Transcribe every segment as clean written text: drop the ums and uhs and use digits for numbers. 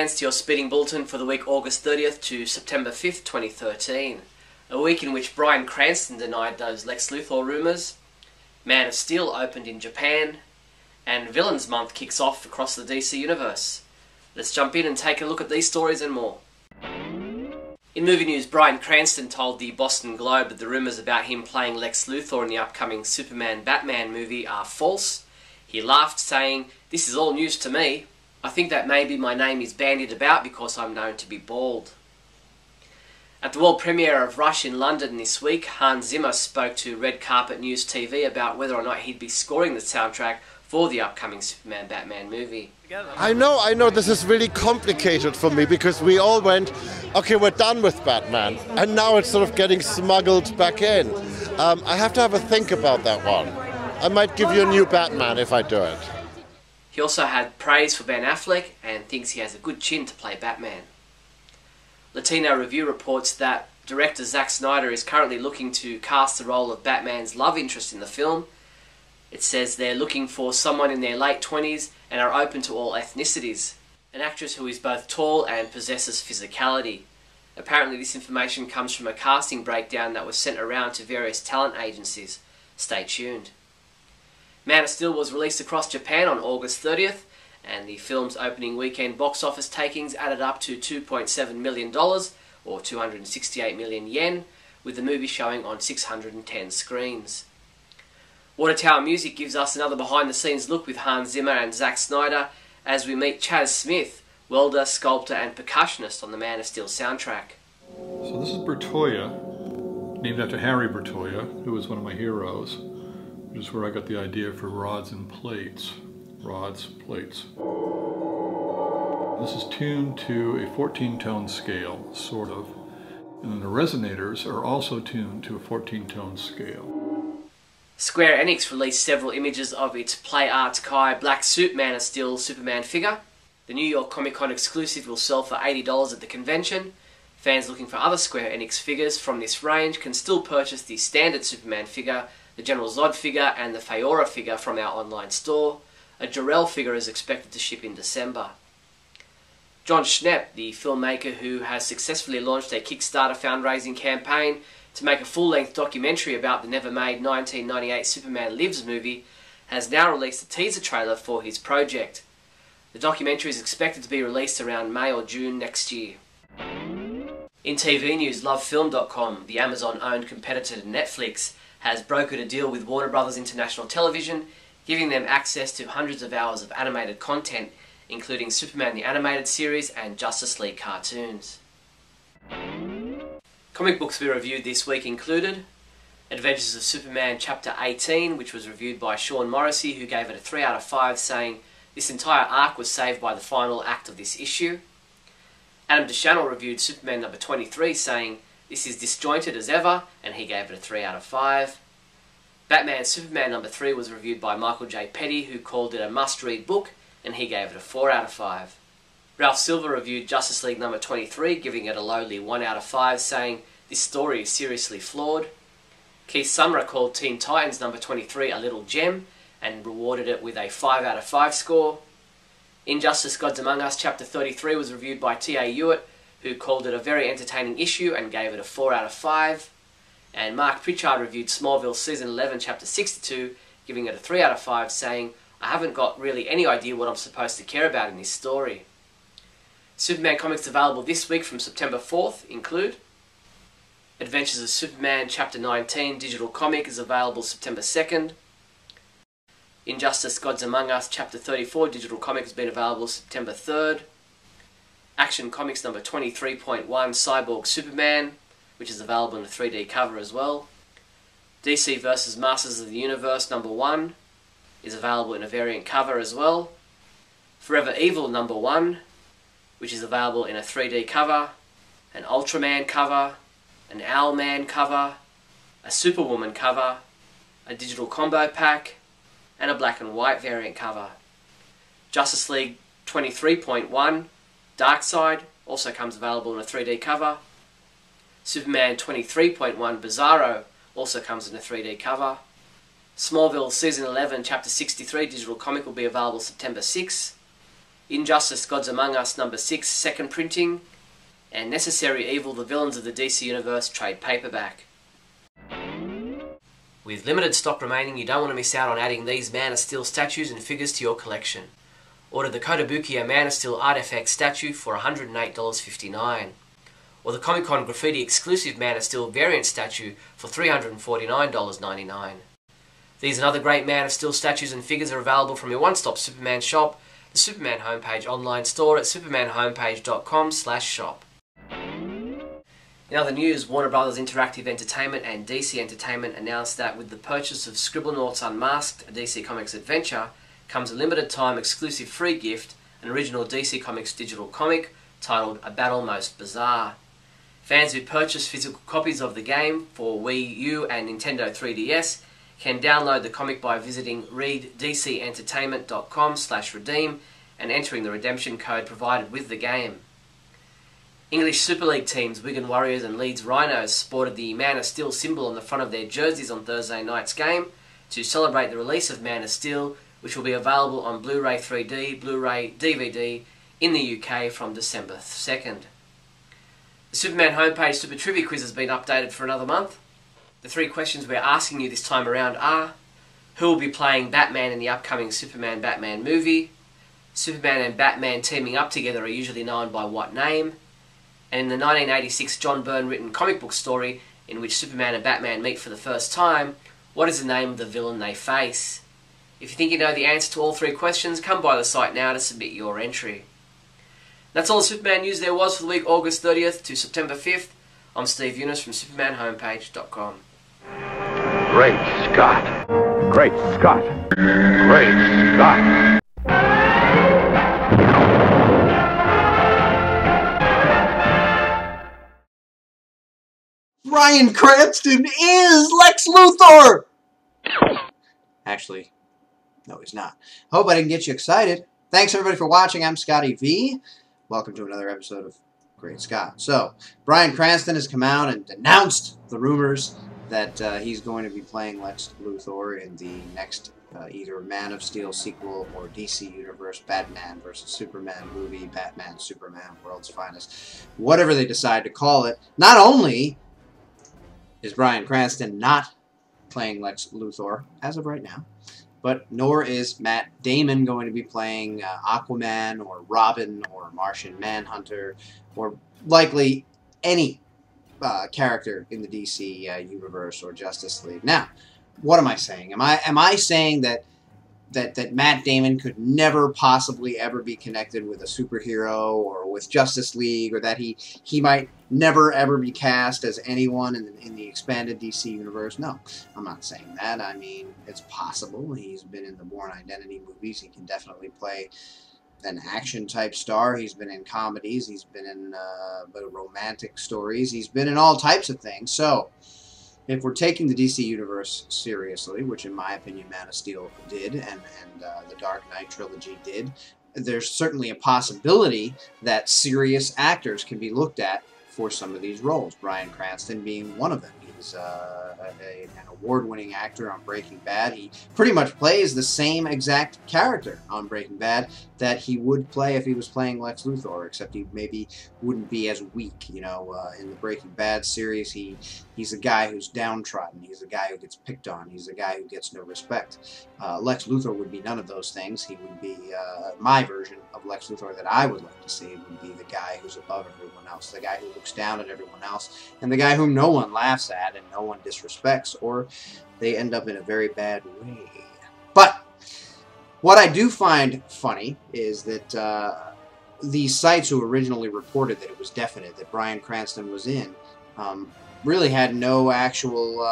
fans, to your speeding bulletin for the week August 30th to September 5th, 2013. A week in which Bryan Cranston denied those Lex Luthor rumours, Man of Steel opened in Japan, and Villains Month kicks off across the DC universe. Let's jump in and take a look at these stories and more. In movie news, Bryan Cranston told the Boston Globe that the rumours about him playing Lex Luthor in the upcoming Superman-Batman movie are false. He laughed, saying, "This is all news to me. I think that maybe my name is bandied about because I'm known to be bald." At the world premiere of Rush in London this week, Hans Zimmer spoke to Red Carpet News TV about whether or not he'd be scoring the soundtrack for the upcoming Superman-Batman movie. I know this is really complicated for me because we all went, okay, we're done with Batman, and now it's sort of getting smuggled back in. I have to have a think about that one. I might give you a new Batman if I do it. He also had praise for Ben Affleck and thinks he has a good chin to play Batman. Latino Review reports that director Zack Snyder is currently looking to cast the role of Batman's love interest in the film. It says they're looking for someone in their late 20s and are open to all ethnicities. An actress who is both tall and possesses physicality. Apparently this information comes from a casting breakdown that was sent around to various talent agencies. Stay tuned. Man of Steel was released across Japan on August 30th, and the film's opening weekend box office takings added up to $2.7 million, or 268 million yen, with the movie showing on 610 screens. Water Tower Music gives us another behind-the-scenes look with Hans Zimmer and Zack Snyder as we meet Chaz Smith, welder, sculptor and percussionist on the Man of Steel soundtrack. So this is Bertoia, named after Harry Bertoia, who was one of my heroes, which is where I got the idea for rods and plates. Rods, plates. This is tuned to a 14-tone scale, sort of. And then the resonators are also tuned to a 14-tone scale. Square Enix released several images of its Play Arts Kai Black Suit Man of Steel Superman figure. The New York Comic Con exclusive will sell for $80 at the convention. Fans looking for other Square Enix figures from this range can still purchase the standard Superman figure, the General Zod figure and the Faora figure from our online store. A Jor-El figure is expected to ship in December. John Schnepp, the filmmaker who has successfully launched a Kickstarter fundraising campaign to make a full-length documentary about the never-made 1998 Superman Lives movie, has now released a teaser trailer for his project. The documentary is expected to be released around May or June next year. In TV news, LoveFilm.com, the Amazon-owned competitor to Netflix, has brokered a deal with Warner Brothers International Television, giving them access to hundreds of hours of animated content, including Superman the Animated Series and Justice League cartoons. Comic books we reviewed this week included Adventures of Superman Chapter 18, which was reviewed by Sean Morrissey, who gave it a 3 out of 5, saying, "This entire arc was saved by the final act of this issue." Adam DeChannel reviewed Superman number 23, saying, "This is disjointed as ever," and he gave it a 3 out of 5. Batman Superman number 3 was reviewed by Michael J. Petty, who called it a must-read book, and he gave it a 4 out of 5. Ralph Silver reviewed Justice League number 23, giving it a lowly 1 out of 5, saying, "This story is seriously flawed." Keith Summerer called Teen Titans number 23 a little gem, and rewarded it with a 5 out of 5 score. Injustice Gods Among Us Chapter 33 was reviewed by T.A. Hewitt, who called it a very entertaining issue and gave it a 4 out of 5. And Mark Pritchard reviewed Smallville Season 11 Chapter 62, giving it a 3 out of 5, saying, "I haven't got really any idea what I'm supposed to care about in this story." Superman comics available this week from September 4th include Adventures of Superman Chapter 19 digital comic is available September 2nd. Injustice Gods Among Us Chapter 34 digital comic has been available September 3rd. Action Comics number 23.1 Cyborg Superman, which is available in a 3D cover as well. DC vs. Masters of the Universe number 1 is available in a variant cover as well. Forever Evil number 1, which is available in a 3D cover, an Ultraman cover, an Owlman cover, a Superwoman cover, a digital combo pack, and a black and white variant cover. Justice League 23.1 Darkseid also comes available in a 3D cover. Superman 23.1 Bizarro also comes in a 3D cover. Smallville Season 11 Chapter 63 digital comic will be available September 6. Injustice Gods Among Us #6, second printing, and Necessary Evil, The Villains of the DC Universe trade paperback. With limited stock remaining, you don't want to miss out on adding these Man of Steel statues and figures to your collection. Order the Kotobukiya Man of Steel Artifact statue for $108.59, or the Comic-Con Graffiti exclusive Man of Steel variant statue for $349.99. These and other great Man of Steel statues and figures are available from your one-stop Superman shop, the Superman homepage online store at supermanhomepage.com/shop. In other news, Warner Bros. Interactive Entertainment and DC Entertainment announced that with the purchase of Scribblenauts Unmasked, a DC Comics adventure, comes a limited-time exclusive free gift, an original DC Comics digital comic titled A Battle Most Bizarre. Fans who purchase physical copies of the game for Wii U and Nintendo 3DS can download the comic by visiting readdcentertainment.com/redeem and entering the redemption code provided with the game. English Super League teams Wigan Warriors and Leeds Rhinos sported the Man of Steel symbol on the front of their jerseys on Thursday night's game to celebrate the release of Man of Steel, which will be available on Blu-ray 3D, Blu-ray, DVD in the UK from December 2nd. The Superman homepage Super Trivia Quiz has been updated for another month. The 3 questions we're asking you this time around are: who will be playing Batman in the upcoming Superman-Batman movie? Superman and Batman teaming up together are usually known by what name? And in the 1986 John Byrne written comic book story in which Superman and Batman meet for the first time, what is the name of the villain they face? If you think you know the answer to all 3 questions, come by the site now to submit your entry. That's all the Superman news there was for the week August 30th to September 5th. I'm Steve Younis from supermanhomepage.com. Great Scott! Great Scott! Great Scott! Bryan Cranston is Lex Luthor! Actually, no, he's not. Hope I didn't get you excited. Thanks, everybody, for watching. I'm Scotty V. Welcome to another episode of Great Scott. So, Bryan Cranston has come out and denounced the rumors that he's going to be playing Lex Luthor in the next either Man of Steel sequel or DC Universe Batman vs. Superman movie, Batman, Superman, World's Finest, whatever they decide to call it. Not only is Bryan Cranston not playing Lex Luthor as of right now, but nor is Matt Damon going to be playing Aquaman or Robin or Martian Manhunter or likely any character in the DC universe or Justice League. Now, what am I saying? Am I saying that Matt Damon could never possibly ever be connected with a superhero or with Justice League, or that he might never ever be cast as anyone in the expanded DC universe? No, I'm not saying that. I mean, it's possible. He's been in the Bourne Identity movies. He can definitely play an action type star. He's been in comedies. He's been in romantic stories. He's been in all types of things. So, if we're taking the DC Universe seriously, which in my opinion Man of Steel did, and the Dark Knight trilogy did, there's certainly a possibility that serious actors can be looked at for some of these roles, Bryan Cranston being one of them. He's an award-winning actor on Breaking Bad. He pretty much plays the same exact character on Breaking Bad that he would play if he was playing Lex Luthor, except he maybe wouldn't be as weak. You know, in the Breaking Bad series, he's a guy who's downtrodden. He's a guy who gets picked on. He's a guy who gets no respect. Lex Luthor would be none of those things. He would be my version of Lex Luthor that I would like to see. Would be the guy who's above everyone else, the guy who looks down at everyone else, and the guy whom no one laughs at and no one disrespects, or they end up in a very bad way. But what I do find funny is that these sites who originally reported that it was definite that Bryan Cranston was in really had no actual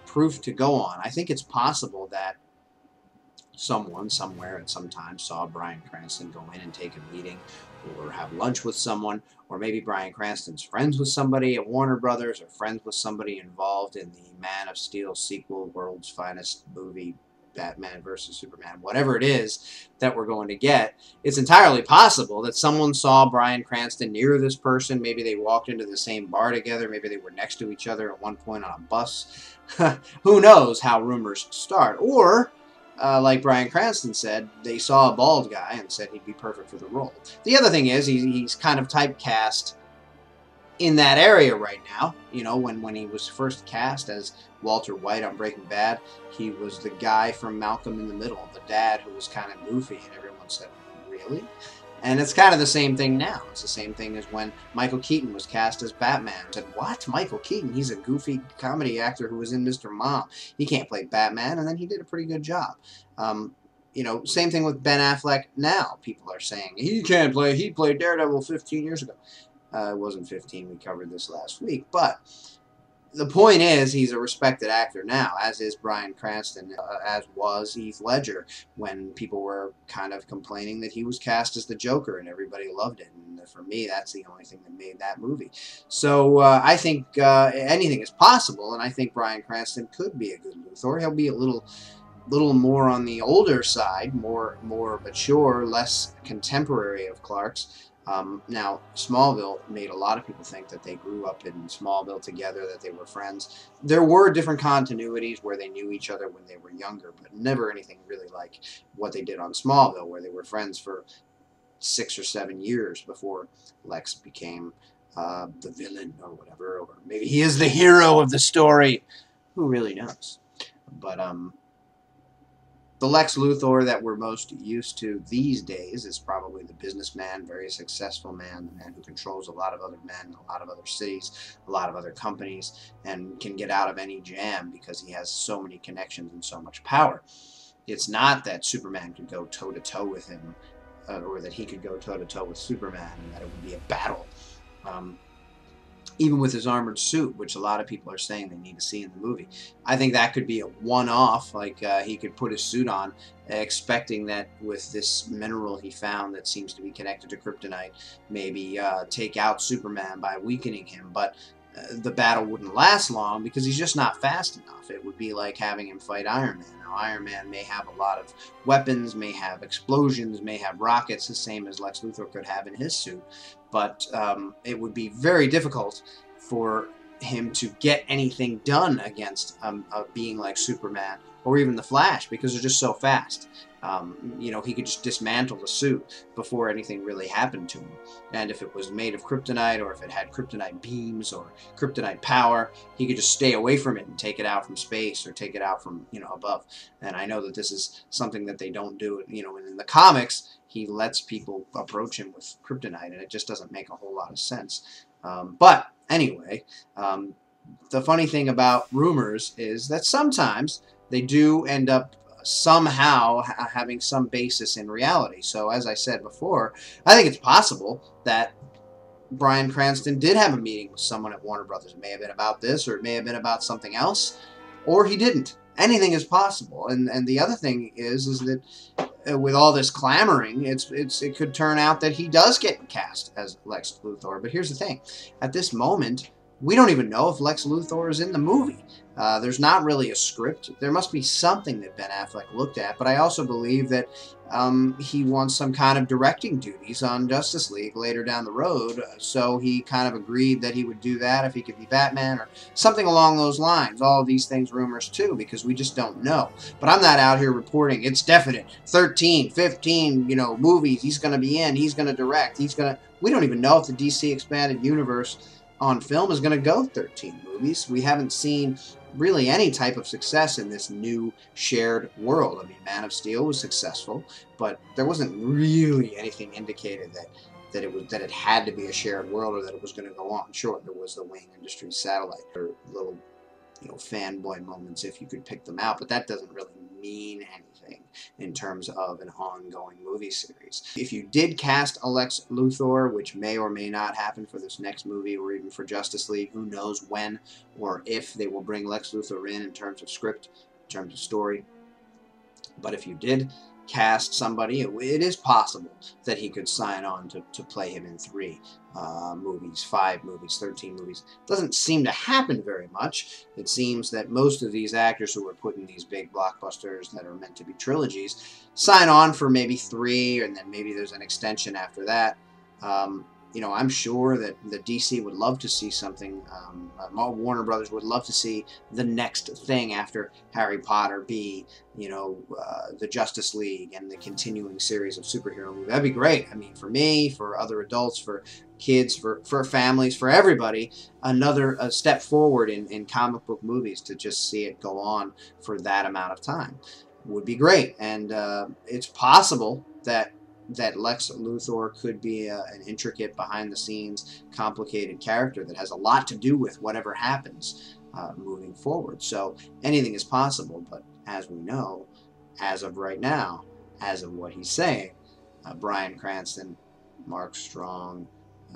proof to go on. I think it's possible that someone somewhere at some time saw Bryan Cranston go in and take a meeting or have lunch with someone, or maybe Bryan Cranston's friends with somebody at Warner Brothers or friends with somebody involved in the Man of Steel sequel, World's Finest movie, Batman vs. Superman, whatever it is that we're going to get. It's entirely possible that someone saw Bryan Cranston near this person. Maybe they walked into the same bar together. Maybe they were next to each other at one point on a bus. Who knows how rumors start. Or like Bryan Cranston said, they saw a bald guy and said he'd be perfect for the role. The other thing is he's kind of typecast in that area right now. You know, when he was first cast as Walter White on Breaking Bad, he was the guy from Malcolm in the Middle, the dad who was kind of goofy, and everyone said, really? And it's kind of the same thing now. It's the same thing as when Michael Keaton was cast as Batman. I said, what? Michael Keaton? He's a goofy comedy actor who was in Mr. Mom. He can't play Batman. And then he did a pretty good job. You know, same thing with Ben Affleck now. People are saying, he can't play. He played Daredevil 15 years ago. It wasn't 15. We covered this last week. But the point is, he's a respected actor now, as is Bryan Cranston, as was Heath Ledger, when people were kind of complaining that he was cast as the Joker and everybody loved it. And for me, that's the only thing that made that movie. So I think anything is possible, and I think Bryan Cranston could be a good Luthor. He'll be a little more on the older side, more mature, less contemporary of Clark's. Now, Smallville made a lot of people think that they grew up in Smallville together, that they were friends. There were different continuities where they knew each other when they were younger, but never anything really like what they did on Smallville, where they were friends for 6 or 7 years before Lex became the villain or whatever, or maybe he is the hero of the story. Who really knows? But the Lex Luthor that we're most used to these days is probably the businessman, very successful man, the man who controls a lot of other men, a lot of other cities, a lot of other companies, and can get out of any jam because he has so many connections and so much power. It's not that Superman could go toe-to-toe with him, or that he could go toe-to-toe with Superman, and that it would be a battle. Even with his armored suit, which a lot of people are saying they need to see in the movie. I think that could be a one-off, like he could put his suit on, expecting that with this mineral he found that seems to be connected to kryptonite, maybe take out Superman by weakening him, but the battle wouldn't last long because he's just not fast enough. It would be like having him fight Iron Man. Now, Iron Man may have a lot of weapons, may have explosions, may have rockets, the same as Lex Luthor could have in his suit, but it would be very difficult for him to get anything done against a being like Superman or even the Flash because they're just so fast. You know, he could just dismantle the suit before anything really happened to him. And if it was made of kryptonite, or if it had kryptonite beams or kryptonite power, he could just stay away from it and take it out from space or take it out from, you know, above. And I know that this is something that they don't do, you know, in the comics. He lets people approach him with kryptonite, and it just doesn't make a whole lot of sense. But anyway, the funny thing about rumors is that sometimes they do end up somehow having some basis in reality. So as I said before, I think it's possible that Bryan Cranston did have a meeting with someone at Warner Brothers. It may have been about this, or it may have been about something else, or he didn't. Anything is possible. And the other thing is that with all this clamoring, it could turn out that he does get cast as Lex Luthor. But here's the thing. At this moment, we don't even know if Lex Luthor is in the movie. There's not really a script. There must be something that Ben Affleck looked at, but I also believe that he wants some kind of directing duties on Justice League later down the road, so he kind of agreed that he would do that if he could be Batman or something along those lines. All of these things rumors too, because we just don't know. But I'm not out here reporting it's definite 13, 15, you know, movies he's going to be in, he's going to direct, we don't even know if the DC Expanded Universe on film is going to go 13 movies. We haven't seen really any type of success in this new shared world. I mean, Man of Steel was successful, but there wasn't really anything indicated that it had to be a shared world or that it was going to go on. Sure, there was the Wayne Industries satellite, or little, you know, fanboy moments if you could pick them out, but that doesn't really mean anything in terms of an ongoing movie series. If you did cast a Lex Luthor, which may or may not happen for this next movie or even for Justice League, who knows when or if they will bring Lex Luthor in terms of script, in terms of story. But if you did cast somebody, it is possible that he could sign on to play him in 3 movies, 5 movies, 13 movies. Doesn't seem to happen very much. It seems that most of these actors who are put in these big blockbusters that are meant to be trilogies sign on for maybe 3, and then maybe there's an extension after that. you know, I'm sure that the DC would love to see something. Warner Brothers would love to see the next thing after Harry Potter be, you know, the Justice League and the continuing series of superhero movies. That'd be great. I mean, for me, for other adults, for kids, for families, for everybody, another step forward in comic book movies to just see it go on for that amount of time would be great. And it's possible that Lex Luthor could be an intricate, behind-the-scenes, complicated character that has a lot to do with whatever happens moving forward. So anything is possible, but as we know, as of right now, as of what he's saying, Bryan Cranston, Mark Strong,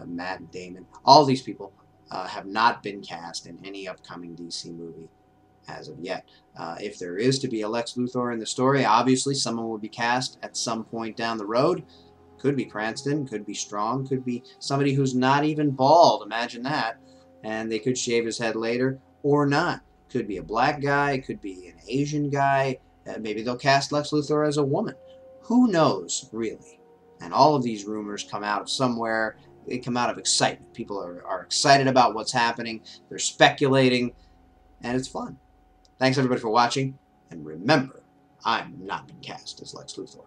Matt Damon, all these people have not been cast in any upcoming DC movie as of yet. If there is to be a Lex Luthor in the story, obviously someone will be cast at some point down the road. Could be Cranston, could be Strong, could be somebody who's not even bald, imagine that, and they could shave his head later, or not. Could be a black guy, could be an Asian guy, maybe they'll cast Lex Luthor as a woman. Who knows, really? And all of these rumors come out of somewhere. They come out of excitement. People are excited about what's happening, they're speculating, and it's fun. Thanks everybody for watching, and remember, I'm not been cast as Lex Luthor.